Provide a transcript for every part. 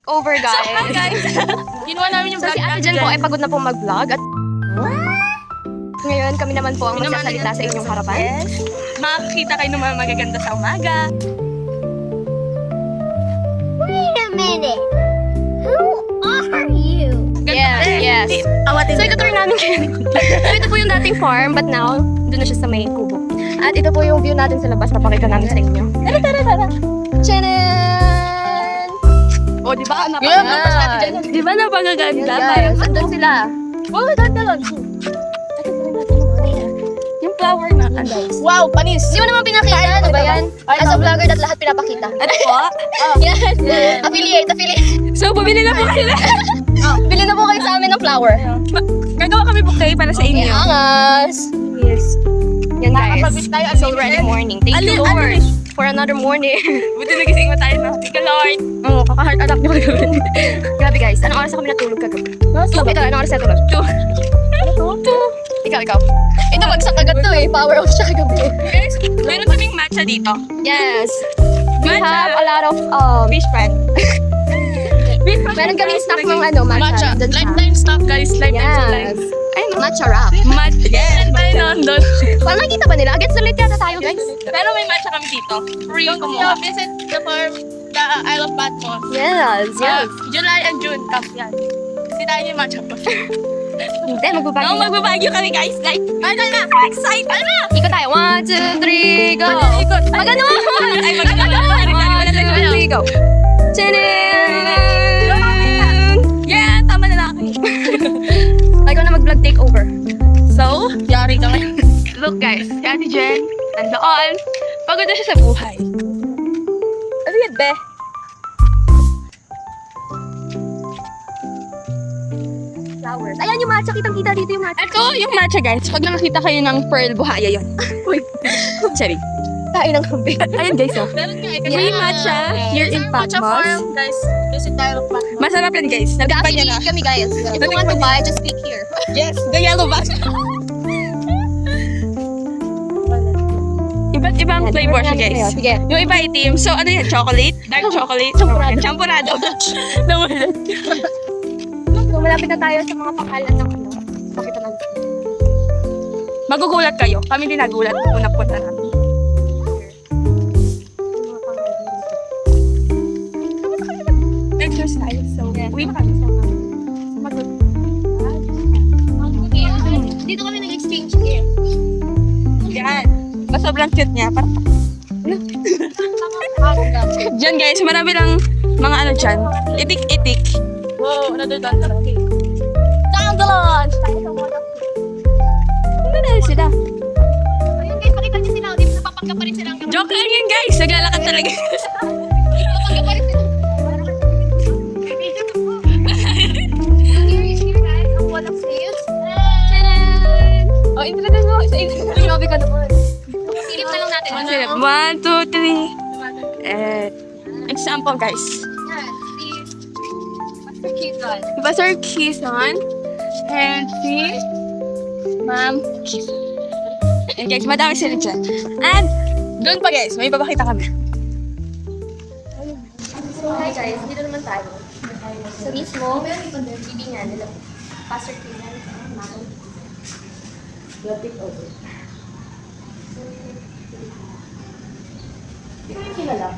Over, guys. So, guys. Ginawa namin yung So, vlog si Ate Jen po ay pagod na po mag-vlog. At ngayon, kami naman po ang magsasalita sa inyong harapan. Yes. Makakita kayo ng mga magaganda sa umaga. Wait a minute. Who are you? Yes. Awatin So, ito tour namin kayo. So, ito po yung dating farm, but now, doon na siya sa may kubo. At ito po yung view natin sa labas. Papakita namin sa inyo. Tara! Tchanan! O, di ba? Yan. Di ba napakaganda? Guys, andun sila. Oh, ganda. Yung flower na. Wow, panis. Di mo naman pinakita, ano ba yan? As a vlogger, at lahat pinapakita. Ano po? Yan. Affiliate. So, bumili na po sila. Bili na po kayo sa amin ng flower. Gagawa kami bouquet para sa inyo. Angas! Yes. Yan guys. Nakakapagod tayo, So ready morning. Thank you Lord for another morning. Buti nagising mo tayo na. Thank you, Lord. Oo, kaka-heart attack niyo kagabi. Grabe guys, anong oras ako natulog kagabi? Ito, anong oras na tulog? 2. Ikaw. Ito, bagsak agad to eh. Power off siya kagabi. Guys, meron kaming matcha dito. Yes. We Matcha. have a lot of Fish pan. meron kaming stock ng matcha. Doon siya. Lifetime stock, guys. Lifetime supply. Yes. Ay, matcha wrap. Matcha. Yes. Tayo nandun. Parang nakita ba nila? Against the light yata tayo guys. Pero may matcha kami dito. Free kumuha. Visit the farm, the Isle of Patmos. Yes. July and June, camp yan. Kasi tayo yung matcha po. Hindi, magbabagi. No, magbabagyo kami, guys. Like, ano na? Excited na! Ikot tayo. 1, 2, 3, go! Ikot. Magano? Ay, magano? 1, 2, 3, go! Tchanan! Yeah, tama na lang. Ikaw na mag-vlog takeover. So, yari kami. Look guys, si Ate Jen, nandoon. Pagod na siya sa buhay. Ano yan, be? Flowers. Ayan yung matcha. Kitang-kita dito yung matcha. Ito yung matcha guys. Pag nakakita kayo ng pearl buhaya yun. Uy. Sorry. Kain ng kape. Ayun guys, oh. Free matcha here in Patmos. Guys, visit tayo ng Patmos. Masarap yan guys. Natikpan niya na. Affiliate kami guys. If you want to buy, just click here. Yes, the yellow bag. Iba't ibang flavor siya guys. Sige. Yung iba itim. So ano yan? Chocolate? Dark chocolate? Champurado. Champurado. Nawalan. So, malapit na tayo sa mga pangalan ng Pakita natin. Magugulat kayo. Kami din nagulat kung napunta namin. Exercise. So, uwi pa kami sa Dito kami nag-exchange gift. yan. Mas sobrang cute niya. Parang Diyan guys, marami lang mga ano dyan. Itik-itik. Wow, another dandelion. Dandelion! Ano na sila? Ayun guys, pakita niyo sila. Di ba napapagka pa rin sila. Joke lang yan guys. Naglalakad talaga. Napapagka pa rin sila. Here guys, ang one of sleeves. Tchanan! Oh, introduce mo. Grabe ka naman. Silip na lang natin. One, two, three. Example guys. Yan, si Master Kizon. Buster Kison. And si Ma'am Kison. And guys, madami sila dyan. And doon pa guys, may papakita kami. So, hi guys, dito naman tayo. Sa mismo, bibi niya nila. Pastor Kizon. We'll take over. Hindi ko yung kilala.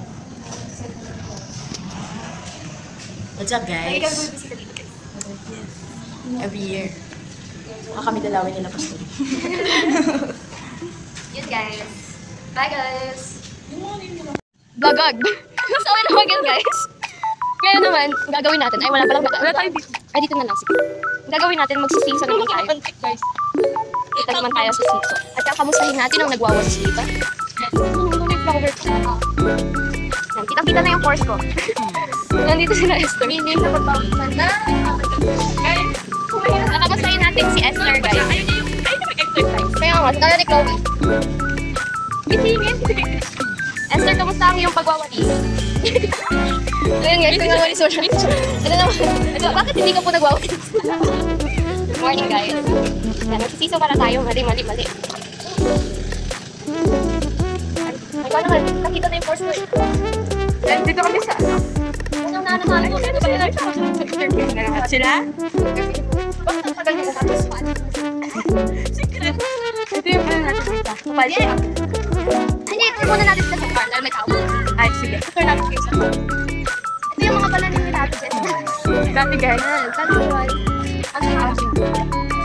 What's up, Ay, ikaw guys? bibisita dito guys. Every year. Baka kami dalawin nila pastor. Yun guys. Bye guys. Vlogag. So, ano naman yun guys? Kaya naman, ang gagawin natin, ay wala palang Wala tayo dito. Ay, dito na lang. Sige. Ang gagawin natin, magsisisa naman tayo. Guys. Kita naman tayo sa sito. At kakamustahin natin ang nagwawalis dito. Flower. Yan, kitang-kita na yung course ko. Nandito sila Esther. Hindi na pagpapaman na. Guys, Kakamustahin natin si Esther guys. ayun na mag-exercise. Kaya nga, kala ni Chloe. Isingin. Esther, kamusta ang iyong pagwawalis? Ayun guys, nagwawalis mo siya. Ito naman. Bakit hindi ka po nagwawalis? Good morning guys. Yan, nagsisiso para tayo. Mali. Ikaw naman, nakita na yung course mo. Dito kami sa Unang na naman ako. Sila? Bakit ang tagal niyo tapos pa? Secret. Ito yung ano natin dito. Kapalya. Hindi, ito muna natin sa sofa dahil may tao. Ay, sige. Ito natin kayo sa sofa. Ito yung mga pala ni Tati Jess. Dati guys. Tati Joy. Ang housing.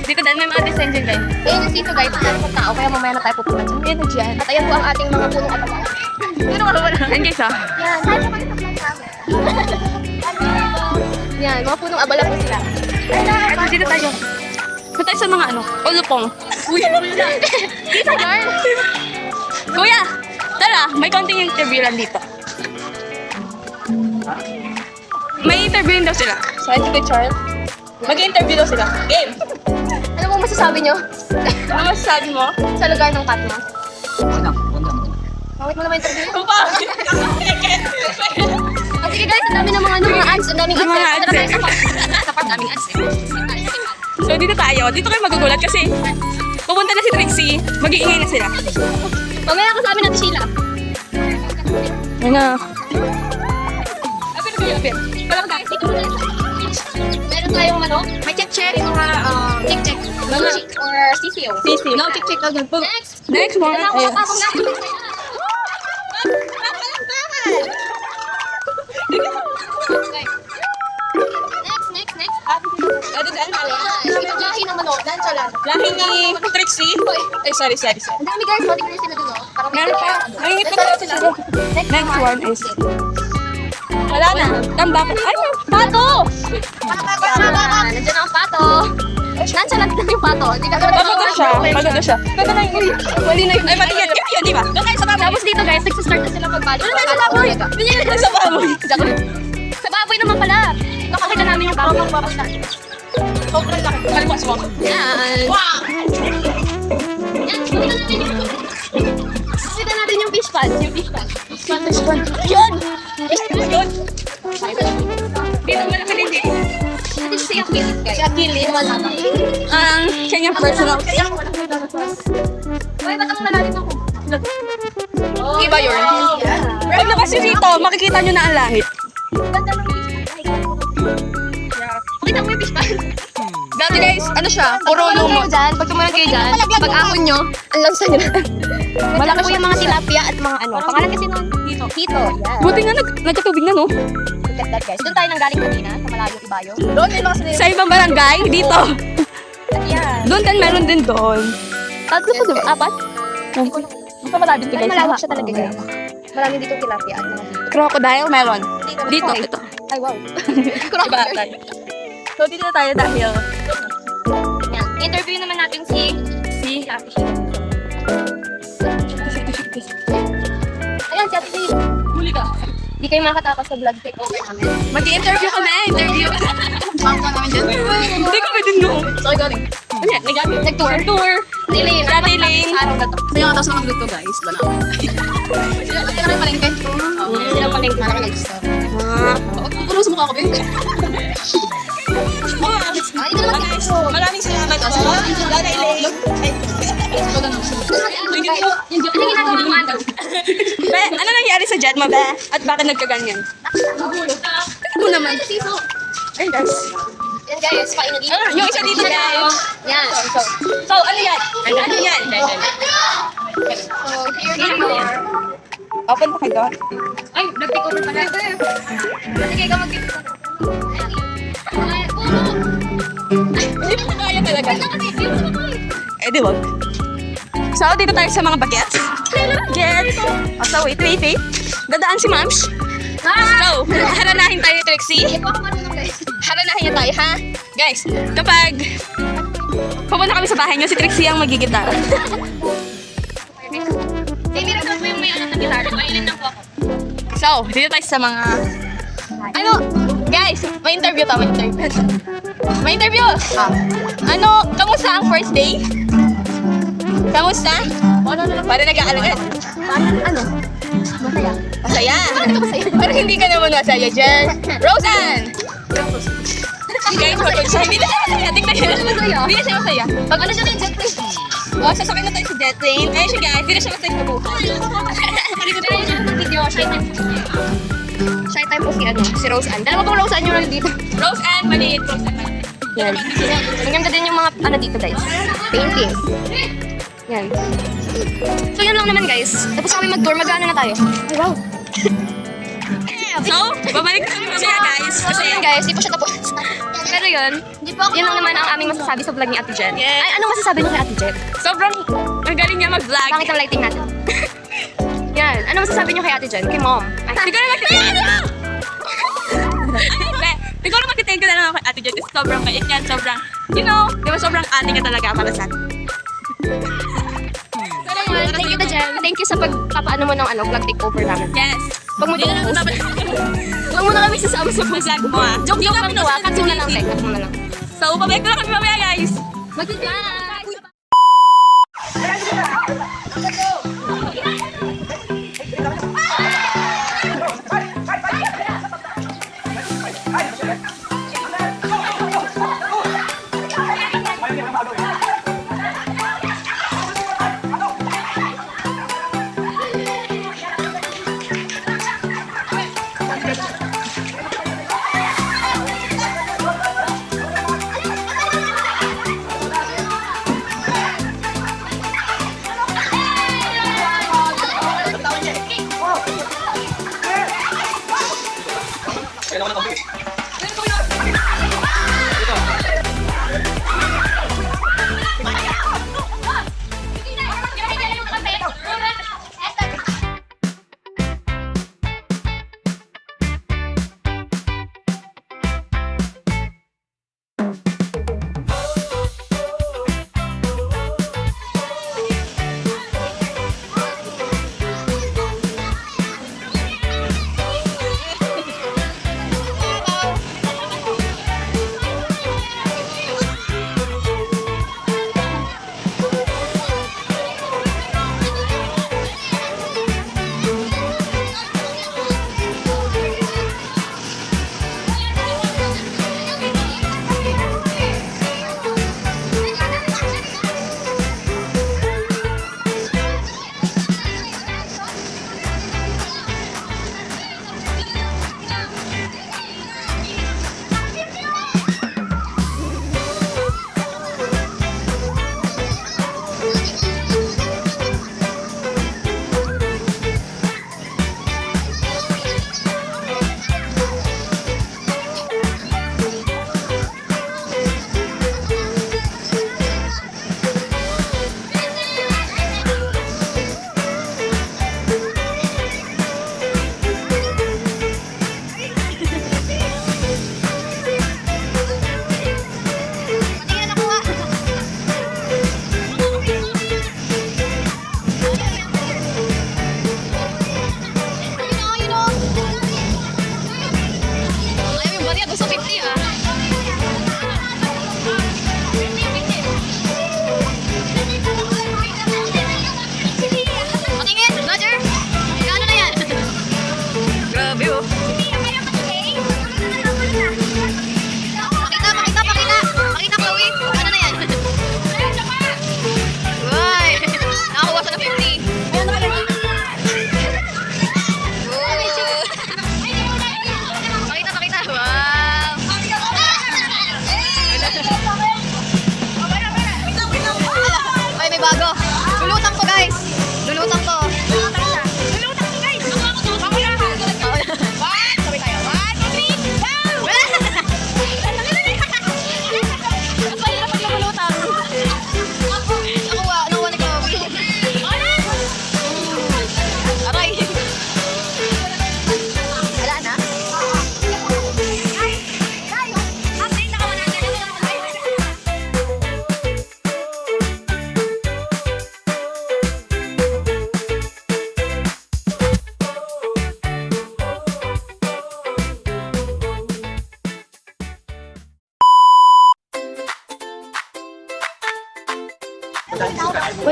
Dito dahil may mga design dyan guys. Ayun yung dito guys, ang dami ng tao, kaya mamaya na tayo pupunta dyan. Ayun na dyan. At ayan po ang ating mga punong abala. Pero wala. Ayun guys ah. Yan, tayo po kayo sa vlog namin. Yan, mga punong abala po sila. Ito dito tayo. Ito tayo sa mga ano. Ulupong. Uy. Dito, girl. Kuya! Tara, may konting interview lang dito. May interviewin daw sila. Sa si Charles. Mag-interview daw sila. Game! Ano pong masasabi nyo Ano masasabi mo? sa lugar ng cat mo? Bakit mo naman interview? Kung paano? Oh, sige guys, ang dami ng mga ads. Ang daming ads. Mga Tara ads, tayo eh. sa park. Sa park, daming ads. So dito tayo. Dito kayo magugulat kasi pupunta na si Trixie. Mag-iingay na sila. Mamaya kasama natin Sheila. Ano? Apin kayo, apin. Wala guys, dito muna tayo. Meron tayong ano, may check-check, mga check-check, check or CCO. CCO. No, check-check daw dyan. Next! Next one. Wala Ayun. akong na. Next. Ito dyan. Ito lahi naman o, dan siya lang. Lahi ni Trixie. Ay, sorry. Ang dami guys, pati guys sila dun o. Parang Meron pa. May ngipin na sila. Next one is... Wala na. Tambak. Ay, pato! Yan, nandiyan ang pato. Nandiyan lang yung pato. Hindi ka Pagod siya. Ganda na yung mali na yun. Ay, mali yan. Yun, di ba? Doon tayo sa baboy. Tapos dito guys, nagsistart na sila magbalik. Ano tayo sa baboy? Sa baboy. Sa baboy naman pala. Nakakita namin yung baboy. Sobrang laki. Kalimuas mo. Yan. Wow! Yan. Kita natin yung fish pond. Yun! Yun! Dito mo na kanindi. Ito siya yung kilit guys. Siya kilit. Wala na. Ang kanyang personal. Uy, ba't ang nalalit ako? Iba yun. Pag labas yun dito, makikita nyo na ang langit. Ganda ng fish pond. Pakita mo yung fish pond. Dati guys, ano siya? Puro lumot. Dyan, pag tumulan kayo dyan, pag ahon nyo, ang lansa nyo. Malaki po yung mga tilapia at mga ano. Pangalan kasi nun, Hito. Yan. Buti nga nagkatubig na, no? Look at that guys. Doon tayo nang galing kanina, sa malayong Ibayo. Doon may mga sinilip. Sa ibang barangay, dito. Yan. Doon din, meron din doon. Tatlo po, diba? Apat? Basta malapit Ay, malawak siya talaga guys. Marami dito tilapia at mga hito. Crocodile, meron. Dito, ito. Ay, wow. Crocodile. So, dito na tayo dahil Yan. Interview naman natin si Ate Sheila. Ayan, si Ate Sheila. huli ka. Di kayo makatakas sa vlog takeover namin. Mag-i-interview kami. Interview. Pangka namin dyan. Hindi kami din noon. Saan galing? Nag-tour. Nag-tour. Elaine. Dati Elaine. Araw na to. Kaya nga tapos na mag-luto guys. Wala. Sila rin palengke. Sila palengke. Marami nag-stop. Puno sa mukha ko, babe. Ah, ito naman Guys, ito. maraming salamat po. Dada Elaine. Ano ginagawa mo, Ando? Be, ano nangyari sa jet mo, be? At bakit nagkaganyan? Ito naman. Ay, guys. Yan guys, paano dito? Yung isa dito, guys. Yan. So, ano yan? Ano yan? So, here naman. Open pa kayo. Ay, nag-takeover pala. Sige, ikaw mag-takeover. Ay, puro. Hindi mo kaya talaga. Ay, Eh, di wag. So, dito tayo sa mga bagets. Bagets. Oh, so, wait. Dadaan si Mams. So, haranahin tayo ni Trixie. Hindi po ako marunong guys. Haranahin niya tayo, ha? Guys, kapag pupunta kami sa bahay niyo, si Trixie ang magigitara. Hindi rin po yung may ano na gitara. Violin lang po ako. So, dito tayo sa mga... Ano? Guys, may interview to, May interview! Ano, kamusta ang first day? Kamusta? Para nag-aalagad. Ano? Masaya. Masaya. Parang hindi ka naman masaya dyan. Roseanne! Guys, wala siya. Hindi na siya masaya. Tingnan niyo. Hindi na siya masaya. Pag ano siya na yung jet plane? Oh, sasakay na tayo sa jet plane. Ayun siya guys, hindi na siya masaya sa buhay. Hindi siya ng video. Shy type. Shy tayo po si Rose Ann. Dalawa pong Rose Ann yung nandito. Rose Ann, maliit. Rose Ann, maliit. Yan. Ang ganda din yung mga ano dito guys. Paintings. Yan. So yun lang naman guys. Tapos kami mag-tour. Mag-ano na tayo? Ay wow. So, babalik kami mamaya guys. So Kasi yun guys, di pa siya tapos. Pero yun, yun lang naman ang aming masasabi sa vlog ni Ate Jen. Yes. Ay, anong masasabi niyo kay Ate Jen? sobrang magaling niya mag-vlog. Pangit ang lighting natin. Yan. Anong masasabi niyo kay Ate Jen? Kay mom. Ay, Hindi ko na magtitingin. Hindi ko na magtitingin ko na lang ako kay Ate Jen. Kasi sobrang bait niyan. Sobrang, you know, di ba sobrang ate ka talaga para sa akin. Thank you, Ate Jen. Thank you sa pagpapaano mo ng vlog takeover namin. Yes. Pag mo Hindi na post. naman Huwag mo na kami sasama sa vlog mo ah. Joke lang to ah. Cut mo na lang, Tek. Cut mo na lang. So, babalik na kami mamaya guys. Mag-bye!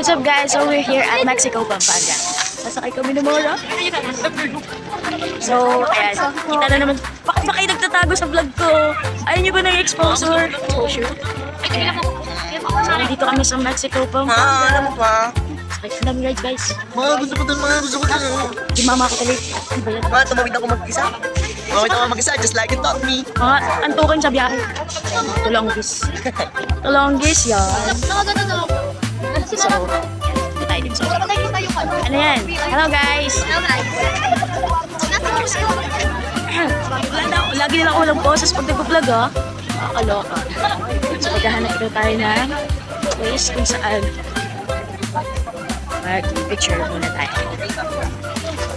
What's up guys? So we're here at Mexico, Pampanga. Nasakay kami ng mga rock. So, ayan. Kita na naman. Bakit ba kayo nagtatago sa vlog ko? Ayaw niyo ba ng exposure? So, nandito kami sa Mexico, Pampanga. Ano pa? Sakay sa dami rides guys. Gusto ko dun, gusto ko dun. Di mama ako tuloy. Di ba yan? Tumawid ako mag-isa. Mamit ako mag-isa, just like it taught me. Mga antukan sa biyahe. Tulonggis. Tulonggis yan. So, hindi tayo din sa ano yan? Hello guys! Lagi nila ako walang boses pag nag-vlog ah. Nakakaloka. So, maghahanap ito tayo ng place kung saan mag-picture muna tayo.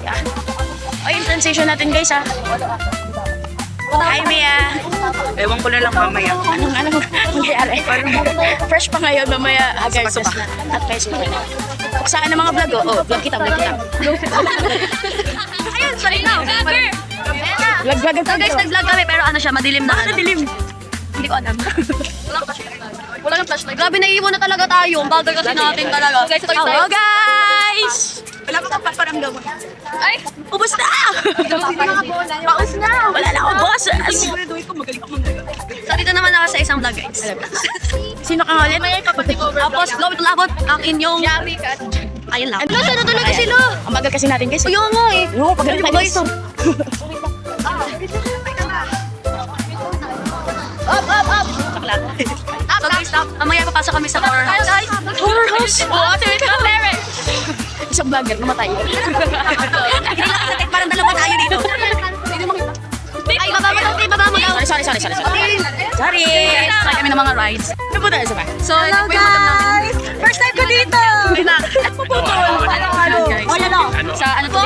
Yan. O, yung transition natin guys ah. Hi Mia! Ewan ko na lang mamaya. Anong mangyayari? Fresh pa ngayon, mamaya agad Pasok na. At kayo sila na. Saan ang mga vlog? Oh, vlog kita, vlog kita. Ayun, sorry na. Vlogger! Vlog So guys, nag-vlog kami pero ano siya, madilim na. Bakit dilim? Hindi ko alam. Wala kang flashlight. Grabe, naiiwan na talaga tayo. Ang bagal kasi natin talaga. Guys, ito yung Hello guys! Wala ko pang paparamdam. Ay! Ubus na! Paus na! Wala na akong boses! So dito naman ako sa isang vlog guys. Sino kang ulit? Tapos, labot ang inyong... Yummy cut. Ayun lang. Nasaan na talaga sila? Ang bagal kasi natin guys. Ayun nga eh. Oo, pagaling tayo guys. So guys, mamaya papasok kami sa horror house. Horror house! Water it from Eric! Isang vlogger, namatay. Parang dalawa tayo dito. Ay, baba mo lang, baba mo lang. Sorry. Sorry! Sorry kami ng mga rides. Ano po tayo sa ba? So, ito po yung madam namin. First time ko dito! Wala na! Sa ano to,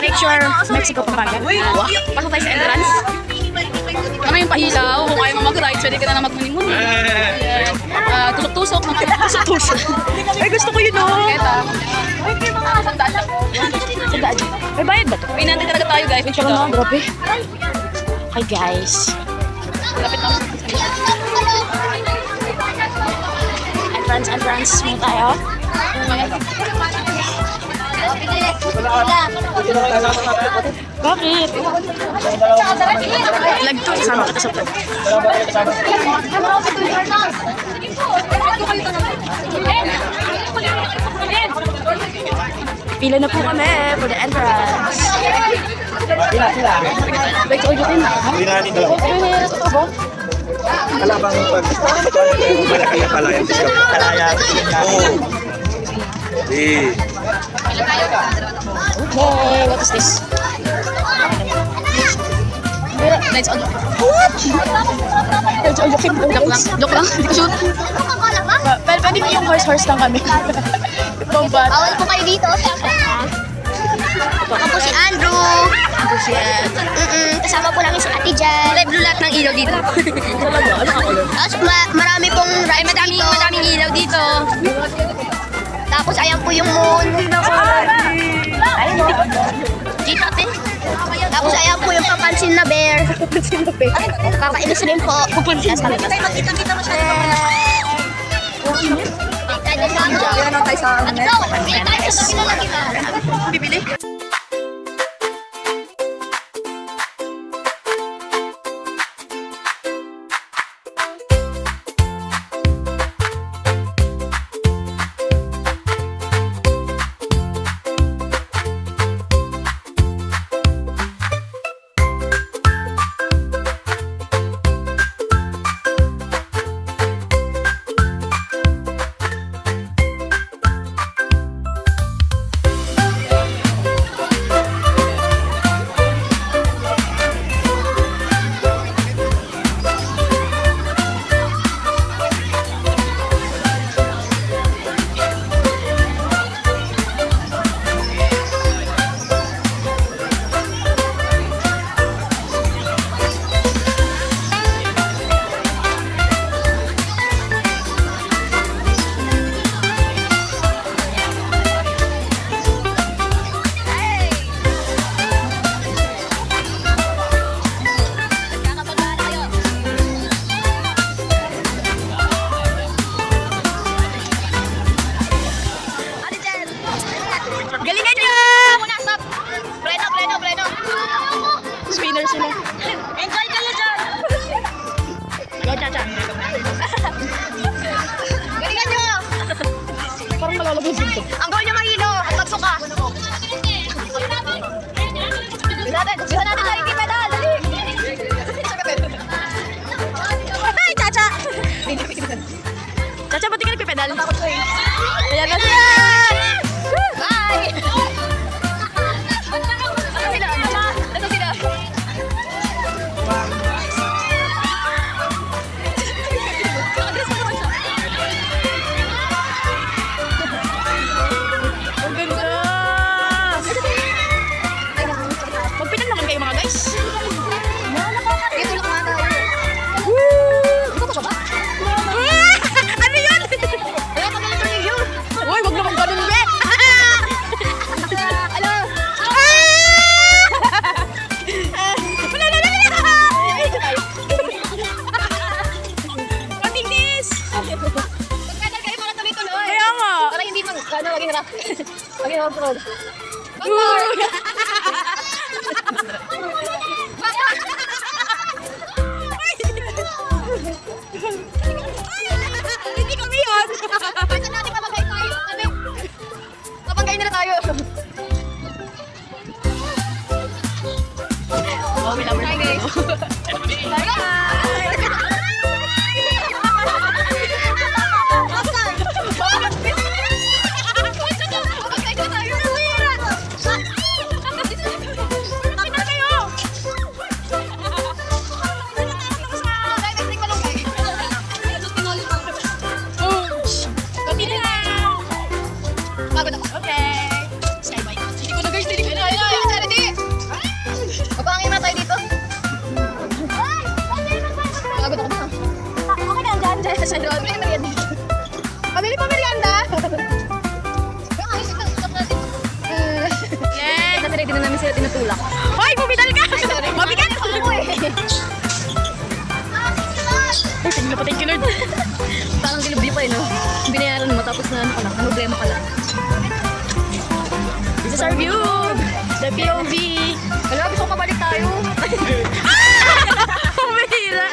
Picture, Mexico, Pampanga. Pasok tayo sa entrance. Ano yung pahilaw? Kung ayaw mo mag-rides, pwede ka na magmuni-muni. Tusok-tusok. Tusok-tusok. Ay, gusto ko yun oh! Kita. Sandaan lang. Sandaan. May bayad ba to? Pinantin talaga tayo guys. May Ano, sugar. grabe. Hi guys. Lapit na. Entrance muna tayo. Bakit? Vlog to, kasama kita sa vlog. Pila na po kami for the entrance. Wait, ulitin na. Hindi na natin dalawa. Ano na sa tabo? Kalabang pag malaki ang kalaya. Kalaya. Oo. Eh. Okay, what is this? Lights on. Joke lang. Joke lang. Hindi ko shoot. Pwede yung horse lang kami. Bombat. Bawal po kayo dito. Ako po si Andrew. Kasama po namin si Ate Jan. Kulay blue lahat ng ilaw dito. Tapos marami pong rides dito. Madaming ilaw dito. Tapos ayan po yung moon. Ayun o. Dito ate. Tapos ayan po yung papansin na bear. Papainis rin po. Pupuntas kami. Magkita-kita masyado. Kaya na tayo sa Let's go! Bili tayo sa kabila lang kita. bibili. Galingan niyo! Muna, stop. Pleno. Spinner sila. Enjoy kayo dyan. Go, Chacha. Galingan nyo. Parang malalagay dito. Ang goal nyo mahilo at magsuka. Gusto natin sa ikipin. maging rock. Maging off-road. Hindi kami yun. Pwede natin papagay tayo. Papagay na tayo. Oh, may number. Hi guys. Papangin na tayo dito. Pagod ako na. Okay na, dyan sa doon. Pabili merienda. Pabili pa merienda. Yes! Kasi ready na namin sila tinutulak. Hoy, bumidal ka! Mabigat! Uy, pinapatay ka, Lord. Parang dilubli pa no? Binayaran mo tapos na ano ka lang, problema ka lang. This is our view! The POV! Wala, gusto ko mabalik tayo. Pumihira!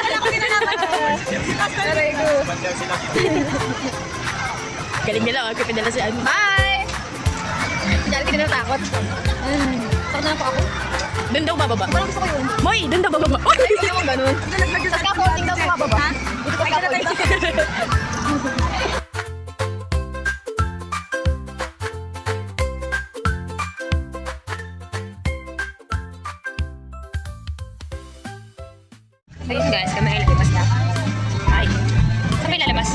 Aray ko. Galing nila, ako pinala si Ano. Bye! Dahil hindi na natakot. Takot na po ako. Doon daw bababa. Parang gusto ko yun. Moy, doon daw bababa. Uy! Hindi ako ganun. Sa scaffolding daw sa mababa. Dito ko scaffolding. Ayun guys, kami ay lalabas na. Ay, kami lalabas.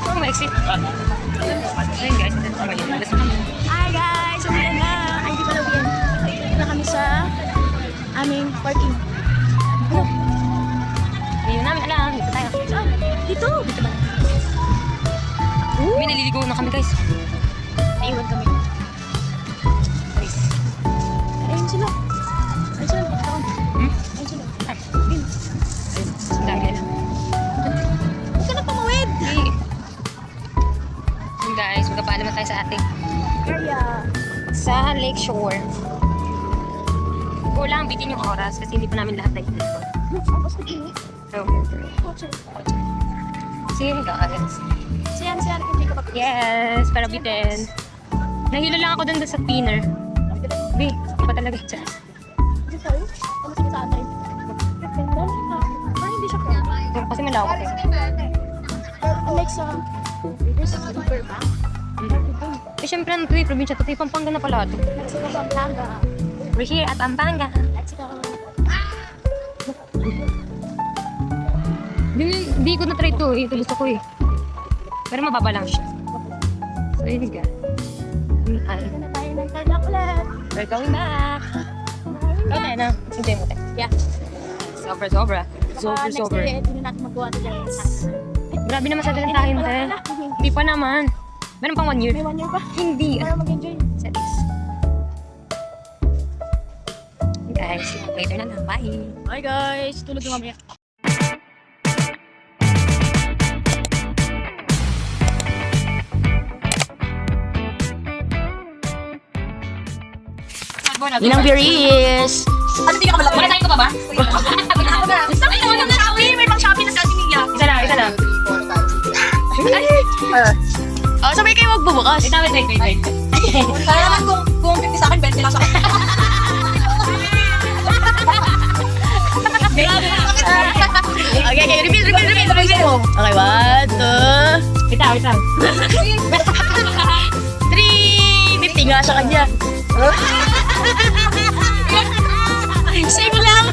Oh, may exit. Ayun guys, kami lalabas na. Hi guys! Umiyan na! Ay, di pala umiyan. Dito na kami sa aming parking. Hindi na namin alam. Dito tayo. Saan? Dito! Dito ba? May naliligo na kami guys. Naiwan kami. Guys. Ayun sila. Ayun sila. Ayun sila. Ang dami nila. Huwag ka na tumawid! Ayun guys, magpapaalam na tayo sa ating Kaya. sa Lakeshore. Go lang, bitin yung oras kasi hindi pa namin lahat na ito. So, see you guys. Siyan, hindi ka Yes, para bitin. Nahilo lang ako dun sa spinner. Bi, iba talaga dyan. Sorry? Ano sige sa atay? Parang hindi siya kaya. Kasi malawak eh. Alexa, this is super ba? Eh, syempre, ano ito eh, probinsya to. Pampanga na pala ito. Let's go Pampanga. We're here at Pampanga. Let's go. Di ko na-try ito eh. Ito gusto ko eh. Pero mababa lang siya. So, yun nga. Ito na tayo ng tarlac ulit. We're going back. Okay na. Hintay mo tayo. Yeah. Sobra. Baka next year, hindi na natin magawa ito dyan. Grabe naman sa dalang tayo mo tayo. Hindi pa naman. Meron pang 1 year. May 1 year pa. Hindi. Para mag-enjoy. Settings. Guys, later na lang. Bye. Bye guys. Tulog na mamaya. Ninang Beris! Ano pinakamalaki? Wala tayong pa ba? Sabi naman ng Shopee! May pang Shopee na sa ating niya. Isa lang. Oh, sabay kayo magbubukas. Wait. Para naman kung 50 sa akin, 20 lang sa akin. Okay, repeat. Okay, 1, 2, Wait lang. 3! 50 nga sa kanya. Save lang!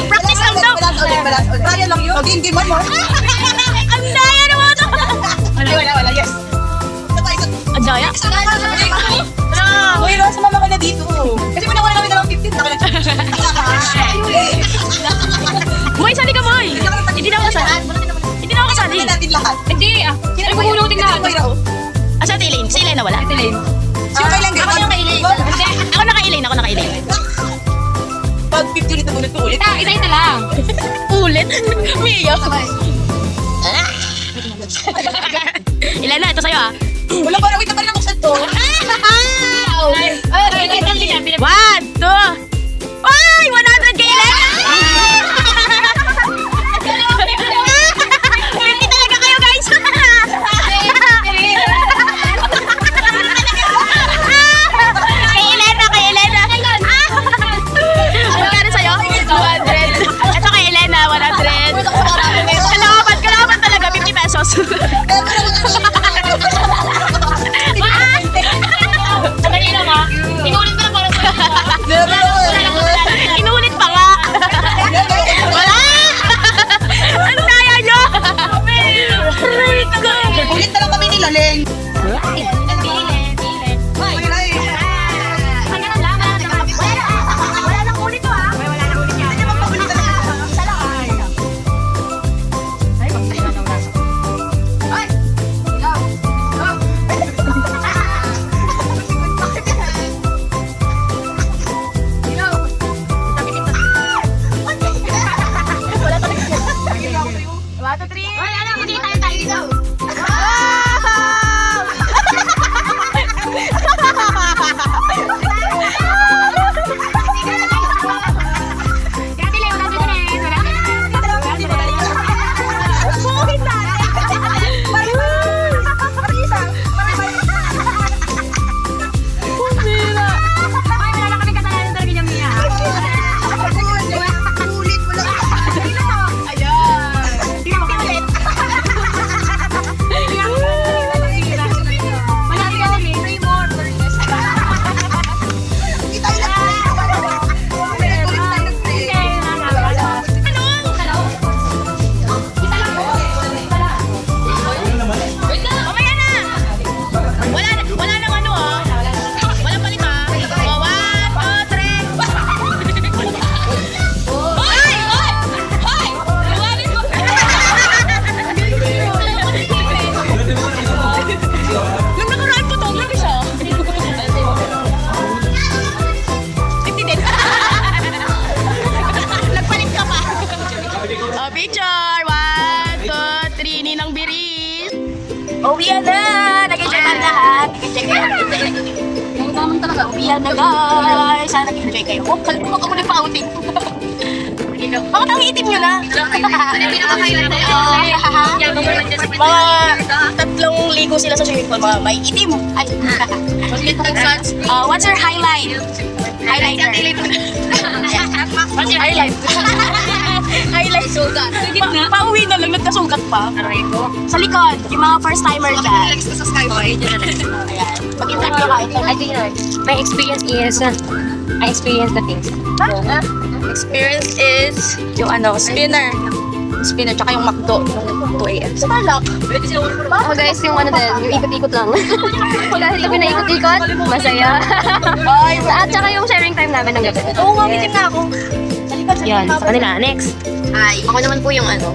Practice lang daw! Kaya lang yun. Hindi man mo. Ang daya naman! Wala. Yes. Ang daya? Uy, sumama ka na dito. Kasi pinakuha namin dalawang 15. Moy, sali ka, Moy! Hindi na ako kasali. Hindi na ako kasali. natin lahat. Hindi Sino yung bumulong lahat? Ah, sa Elaine? Si Elaine na wala? Ito Lane. Sino kailan Ako yung ka-Elaine. Ako naka-Elaine. Pag 50 ulit na ulit ko ulit. Isa lang. Ulit? Umiiyak. Elena, ito sa'yo ah. Wala ba? Wait, naman naman to. One, two. Ay, 100 kay Elena! 50 talaga kayo, guys! Kay Elena, kay Elena. Magkano sa'yo? 200. Ito kay Elena, 100. Kalaban talaga, 50 pesos. Kanina ka, inulit ko na para inulit pa nga. Wala! Ano kaya nyo? Ulit na lang kami nila, Leng. Picture! 1, 2, 3, Ninang Biris! Uwian na! Nag-enjoy ba lahat? Nag-enjoy kayo? Naman talaga, uwian na guys! Sana nag-enjoy kayo. Oh, kalimutan ko muna yung pa-outing. Bakit ang itim nyo na? Mga 3 ligo sila sa swimming pool, mga may itim. Ay, what's your highlight? Highlighter. What's your highlight? Highlight sugat. Pauwi na lang, nagkasugat pa. Sa likod, yung mga first timer dyan. Sa Skyway. Ayan. Mag-interview ka. I think my experience is, I experienced the things. Experience is yung spinner. Spinner, tsaka yung McDo nung 2 a.m. Sa balak. Ako guys, yung din, yung ikot-ikot lang. Dahil kami na ikot-ikot, masaya. At saka yung sharing time namin ng gabi. Oo, mamitim na ako. Sa likod, sa Yan, likod. sa kanila. Next. Ay, ako naman po yung ano.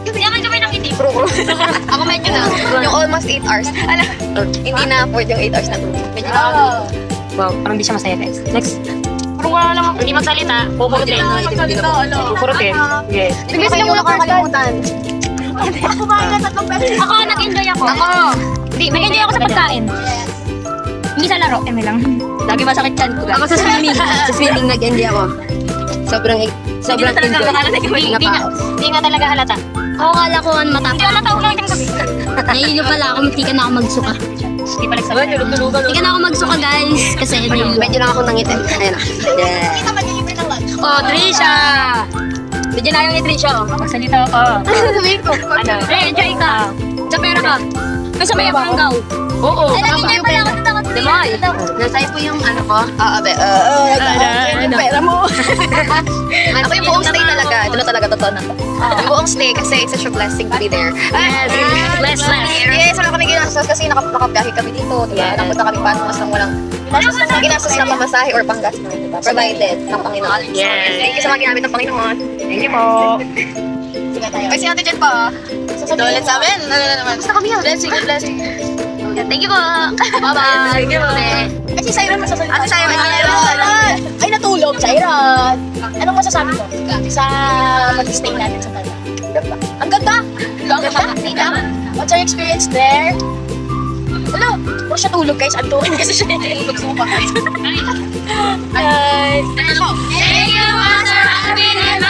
Yaman kami ng hindi. Ako medyo na, yung almost 8 hours. Hindi na afford yung 8 hours na group. Medyo na Wow, parang hindi siya masaya guys. Next. Puro ka lang hindi magsalita. Pupurutin. Pupurutin. Yes. Sige, kayo na kakalimutan. Ako ba yung 3 beses? Ako, nag-enjoy ako. Hindi, nag-enjoy ako sa pagkain. Hindi sa laro, lang. Lagi masakit yan ko. Ako sa swimming. Sa swimming nag-enjoy ako. Sobrang enjoy. Hindi nga talaga halata. Oo, kala ko ang matapos. Hindi halata ako lang yung gabi. Nahihilo pala ako, hindi ka na ako magsuka. Hindi pa nagsabi. Hindi ka na ako magsuka guys. Kasi medyo lang ako nangitin. Ayan na. Yeah. Oh, Trisha! Bigyan na yung ni Trisha. Magsalita ako. Sabihin ko. Ano? Enjoy ka. Sa pera ka. Kasi may panggaw. Oo. Ay, nag-enjoy pala ako. Demay. Nasay po yung ano ko. Abe. Yung pera mo. Ako yung buong stay talaga. Ito na talaga, totoo na to. Yung buong stay kasi it's such a blessing to be there. Bless. Yes, wala kami ginastos kasi nakabiyahe kami dito. Diba? Napunta kami Patmos ng walang ginastos na pamasahe or panggas. Diba? Provided ng Panginoon. Yes. Thank you sa mga ginamit ng Panginoon. Thank you po. Ay, si Ate Jen pa. Ulit sa amin. Ano na naman? Basta kami yan. Blessing. Thank you po. Bye-bye. Thank you. Ay, si Siren masasalita. Ate Siren. Ay, natulog. Siren. Anong masasabi mo sa mag-stay natin sa Tala? Ang ganda. Ang ganda. What's your experience there? Wala, puro siya tulog guys. Antukin kasi siya tulog sa guys. Bye. Thank you, Master Alvin and